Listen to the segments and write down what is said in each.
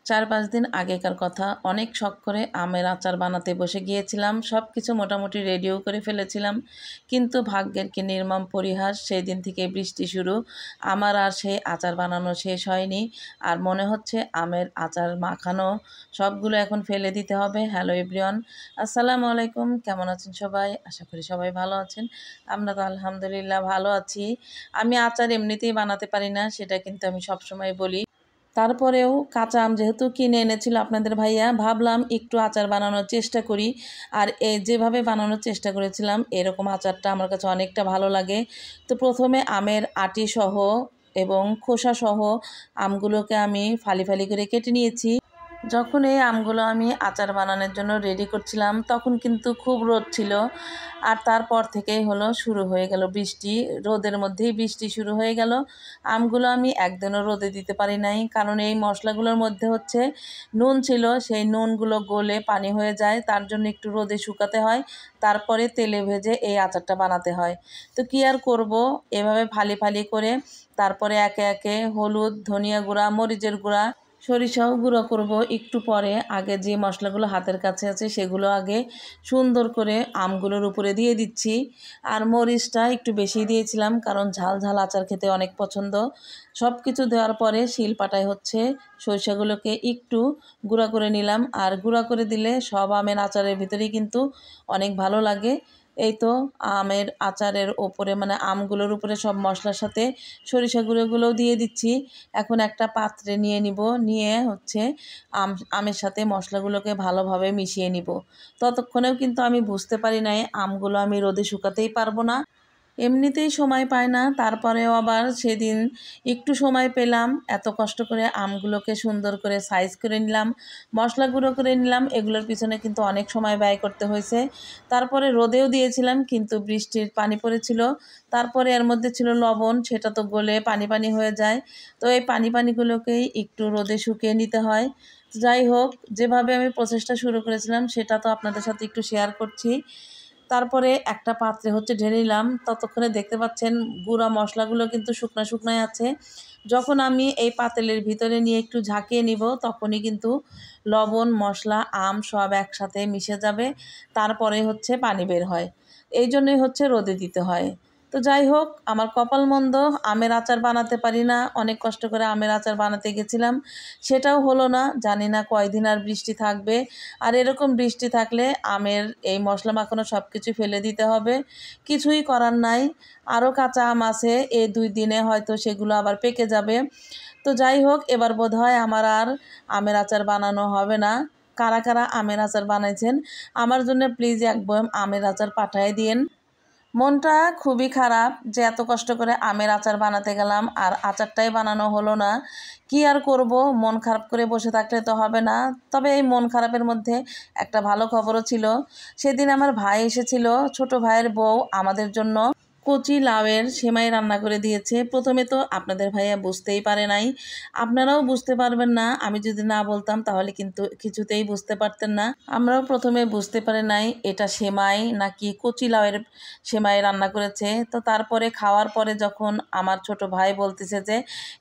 ৪-৫ দিন আগেকার কথা, অনেক শখ করে আমের আচার বানাতে বসে গিয়েছিলাম। সব কিছু মোটামুটি রেডিও করে ফেলেছিলাম। কিন্তু ভাগ্যের কি নির্মম পরিহাস, সেই দিন থেকে বৃষ্টি শুরু। আমার আর সেই আচার বানানো শেষ হয়নি। আর মনে হচ্ছে আমের আচার মাখানো সবগুলো এখন ফেলে দিতে হবে। হ্যালো এভরিওয়ান, আসসালামু আলাইকুম। কেমন আছেন সবাই? আশা করি সবাই ভালো আছেন। আমরা তো আলহামদুলিল্লাহ ভালো আছি। আমি আচার এমনিতেই বানাতে পারি না, সেটা কিন্তু আমি সবসময় বলি। তারপরেও কাঁচা আম যেহেতু কিনে এনেছিল আপনাদের ভাইয়া, ভাবলাম একটু আচার বানানোর চেষ্টা করি। আর যেভাবে বানানোর চেষ্টা করেছিলাম এরকম আচারটা আমার কাছে অনেকটা ভালো লাগে। তো প্রথমে আমের আটিসহ এবং খোসাসহ আমগুলোকে আমি ফালি ফালি করে কেটে নিয়েছি। যখন এই আমগুলো আমি আচার বানানোর জন্য রেডি করছিলাম তখন কিন্তু খুব রোদ ছিল। আর তারপর থেকেই শুরু হয়ে গেল বৃষ্টি। রোদের মধ্যেই বৃষ্টি শুরু হয়ে গেল। আমগুলো আমি একদিনও রোদে দিতে পারি নাই, কারণ এই মশলাগুলোর মধ্যে নুন ছিল, সেই নুনগুলো গলে পানি হয়ে যায়, তার জন্য একটু রোদে শুকাতে হয়, তারপরে তেলে ভেজে এই আচারটা বানাতে হয়। তো কী আর করব, এভাবে ফালি ফালি করে তারপরে একে একে হলুদ, ধনিয়া গুঁড়া, মরিচের গুঁড়া, সরিষাও গুঁড়ো করব একটু পরে। আগে যে মশলাগুলো হাতের কাছে আছে সেগুলো আগে সুন্দর করে আমগুলোর উপরে দিয়ে দিচ্ছি। আর মরিচটা একটু বেশি দিয়েছিলাম, কারণ ঝাল ঝাল আচার খেতে অনেক পছন্দ। সব কিছু দেওয়ার পরে শিলপাটায় সরিষাগুলোকে একটু গুঁড়া করে নিলাম। আর গুঁড়া করে দিলে সব আমের আচারের ভিতরেই কিন্তু অনেক ভালো লাগে। এই তো আমের আচারের ওপরে মানে আমগুলোর উপরে সব মশলার সাথে সরিষা গুঁড়োগুলোও দিয়ে দিচ্ছি। এখন একটা পাত্রে নিয়ে নিব, নিয়ে আমের সাথে মশলাগুলোকে ভালোভাবে মিশিয়ে নিব। ততক্ষণেও কিন্তু আমি বুঝতে পারি নাই আমগুলো আমি রোদে শুকাতেই পারবো না, এমনিতেই সময় পায় না। তারপরেও আবার সেদিন একটু সময় পেলাম, এত কষ্ট করে আমগুলোকে সুন্দর করে সাইজ করে নিলাম, মশলা গুঁড়ো করে নিলাম। এগুলোর পিছনে কিন্তু অনেক সময় ব্যয় করতে হয়েছে। তারপরে রোদেও দিয়েছিলাম, কিন্তু বৃষ্টির পানি পড়েছিল। তারপরে এর মধ্যে ছিল লবণ, সেটা তো গলে পানি পানি হয়ে যায়। তো এই পানি পানিগুলোকেই একটু রোদে শুকিয়ে নিতে হয়। যাই হোক, যেভাবে আমি প্রসেসটা শুরু করেছিলাম সেটা তো আপনাদের সাথে একটু শেয়ার করছি। তারপরে একটা পাত্রে ঢেলে নিলাম। ততক্ষণে দেখতে পাচ্ছেন গুঁড়া মশলাগুলো কিন্তু শুকনো শুকনোই আছে। যখন আমি এই পাতিলের ভিতরে নিয়ে একটু ঝাঁকিয়ে নিব, তখনই কিন্তু লবণ, মশলা, আম সব একসাথে মিশে যাবে। তারপরে পানি বের হয়। এই জন্যই রোদে দিতে হয়। তো যাই হোক, আমার কপাল মন্দ, আমের আচার বানাতে পারি না। অনেক কষ্ট করে আমের আচার বানাতে গেছিলাম, সেটাও হলো না। জানি না কয়দিন আর বৃষ্টি থাকবে। আর এরকম বৃষ্টি থাকলে আমের এই মশলা মাখানো সব কিছু ফেলে দিতে হবে, কিছুই করার নাই। আরও কাঁচা আম আছে, এই 2 দিনে হয়তো সেগুলো আবার পেকে যাবে। তো যাই হোক, এবার বোধহয় আমার আর আমের আচার বানানো হবে না। কারা কারা আমের আচার বানাইছেন আমার জন্য প্লিজ এক বয়াম আমের আচার পাঠিয়ে দিন। মনটা খুবই খারাপ যে এত কষ্ট করে আমের আচার বানাতে গেলাম আর আচারটাই বানানো হলো না। কি আর করব, মন খারাপ করে বসে থাকলে তো হবে না। তবে এই মন খারাপের মধ্যে একটা ভালো খবরও ছিল। সেদিন আমার ভাই এসেছিল, ছোট ভাইয়ের বউ আমাদের জন্য কচি লাউয়ের সেমাই রান্না করে দিয়েছে। প্রথমে তো আপনাদের ভাইয়া বুঝতেই পারে নাই, আপনারাও বুঝতে পারবেন না। আমি যদি না বলতাম তাহলে কিন্তু কিছুতেই বুঝতে পারতেন না। আমরাও প্রথমে বুঝতে পারি নাই এটা সেমাই নাকি কচি লাউয়ের সেমাই রান্না করেছে। তো তারপরে খাওয়ার পরে যখন আমার ছোট ভাই বলতেছে যে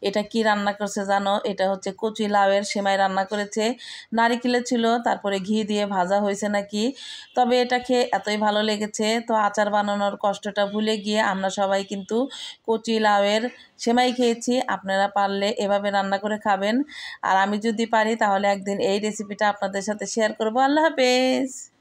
এটা কি রান্না করছে জানো, এটা কচি লাউয়ের সেমাই রান্না করেছে, নারিকেলের ছিল, তারপরে ঘি দিয়ে ভাজা হয়েছে নাকি। তবে এটা খেয়ে এতই ভালো লেগেছে, তো আচার বানানোর কষ্টটা ভুলে গিয়ে আমরা সবাই কিন্তু কচি লাউয়ের সেমাই খেয়েছি। আপনারা পারলে এভাবে রান্না করে খাবেন। আর আমি যদি পারি তাহলে একদিন এই রেসিপিটা আপনাদের সাথে শেয়ার করব। আল্লাহ হাফেজ।